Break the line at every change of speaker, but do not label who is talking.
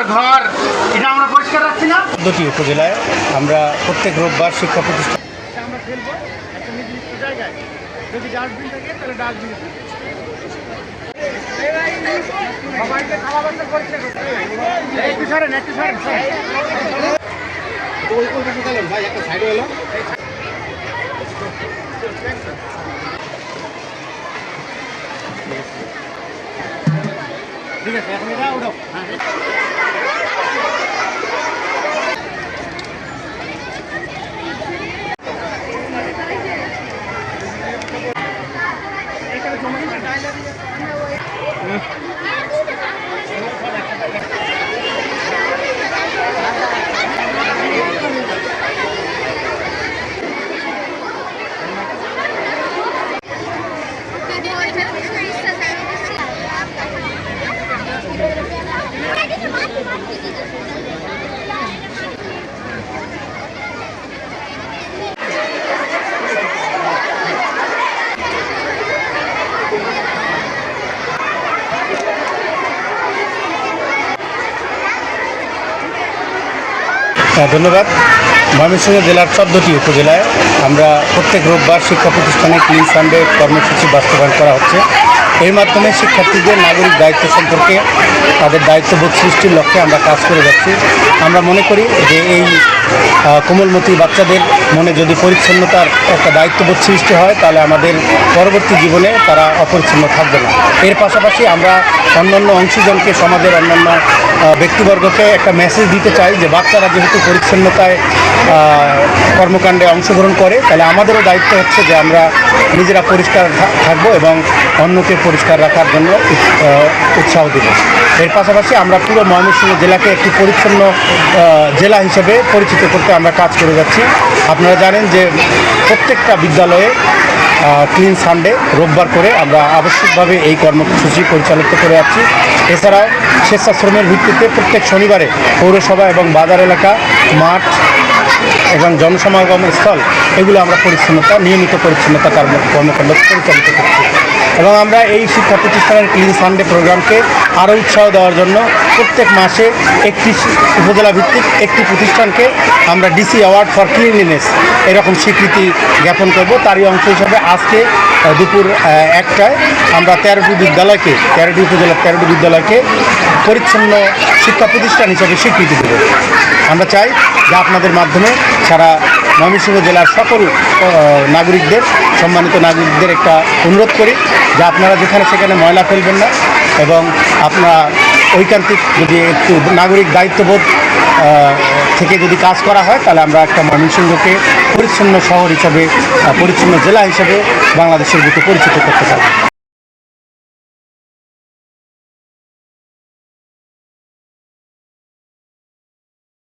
আমার ঘর, এটা আমরা পরিষ্কার রাখছি না।
দুটি উপজেলায় আমরা প্রত্যেক রোববার শিক্ষা প্রতিষ্ঠান
আমরা ফেলবো একটা নির্দিষ্ট জায়গায়, যদি ডাস্টবিন থাকে তাহলে ডাস্টবিন সবাইকে খাওয়া ব্যবস্থা পরিষ্কার করতে হবে। একটু সরেন, একটু সরেন ওই পাশে গেলেন ভাই, একটা সাইডে এলো। ঠিক আছে, এখন এটা উঠাও।
ধন্যবাদ। ময়মনসিংহ জেলার 14টি উপজেলায় আমরা প্রত্যেক রোববার শিক্ষা প্রতিষ্ঠানে ক্লিন সানডে কর্মসূচি বাস্তবায়ন করা হচ্ছে। এর মাধ্যমে শিক্ষার্থীদের নাগরিক দায়িত্ব সম্পর্কে তাদের দায়িত্ববোধ সৃষ্টির লক্ষ্যে আমরা কাজ করে যাচ্ছি। আমরা মনে করি যে এই কোমলমতি বাচ্চাদের মনে যদি পরিচ্ছন্নতার একটা দায়িত্ববোধ সৃষ্টি হয়, তাহলে আমাদের পরবর্তী জীবনে তারা অপরিচ্ছন্ন থাকবে না। এর পাশাপাশি আমরা অন্যান্য অংশীজনকে, সমাজের অন্যান্য ব্যক্তিবর্গকে একটা মেসেজ দিতে চাই যে বাচ্চারা যেহেতু পরিচ্ছন্নতায় কর্মকাণ্ডে অংশগ্রহণ করে, তাহলে আমাদেরও দায়িত্ব হচ্ছে যে আমরা নিজেরা পরিষ্কার থাকবো এবং অন্যকে পরিষ্কার রাখার জন্য উৎসাহ দেব। এর পাশাপাশি আমরা পুরো ময়মনসিংহ জেলাকে একটি পরিচ্ছন্ন জেলা হিসেবে পরিচিত করতে আমরা কাজ করে যাচ্ছি। আপনারা জানেন যে প্রত্যেকটা বিদ্যালয়ে ক্লিন সানডে রোববার করে আমরা আবশ্যিকভাবে এই কর্মসূচি পরিচালিত করে যাচ্ছি। এছাড়াও স্বেচ্ছাশ্রমের ভিত্তিতে প্রত্যেক শনিবারে পৌরসভা এবং বাজার এলাকা, মাঠ এবং জনসমাগম স্থল, এগুলো আমরা নিয়মিত পরিচ্ছন্নতা কর্মকাণ্ড পরিচালিত করছি। এবং আমরা এই শিক্ষা প্রতিষ্ঠানের ক্লিন সানডে প্রোগ্রামকে আরও উৎসাহ দেওয়ার জন্য প্রত্যেক মাসে একটি উপজেলা ভিত্তিক একটি প্রতিষ্ঠানকে আমরা ডিসি অ্যাওয়ার্ড ফর ক্লিনলিনেস এরকম স্বীকৃতি জ্ঞাপন করব। তারই অংশ হিসাবে আজকে দুপুর 1টায় আমরা 13টি উপজেলার 13টি বিদ্যালয়কে পরিচ্ছন্ন শিক্ষা প্রতিষ্ঠান হিসাবে স্বীকৃতি দেব। আমরা চাই যে আপনাদের মাধ্যমে সারা ময়মনসিংহ জেলার সকল সম্মানিত নাগরিকদের একটা অনুরোধ করি যে আপনারা যেখানে সেখানে ময়লা ফেলবেন না, এবং আপনারা ঐকান্তিক যদি একটু নাগরিক দায়িত্ববোধ থেকে যদি কাজ করা হয়, তাহলে আমরা একটা ময়মনসিংহকে পরিচ্ছন্ন শহর হিসাবে, পরিচ্ছন্ন জেলা হিসাবে বাংলাদেশের বুকে পরিচিত করতে পারব।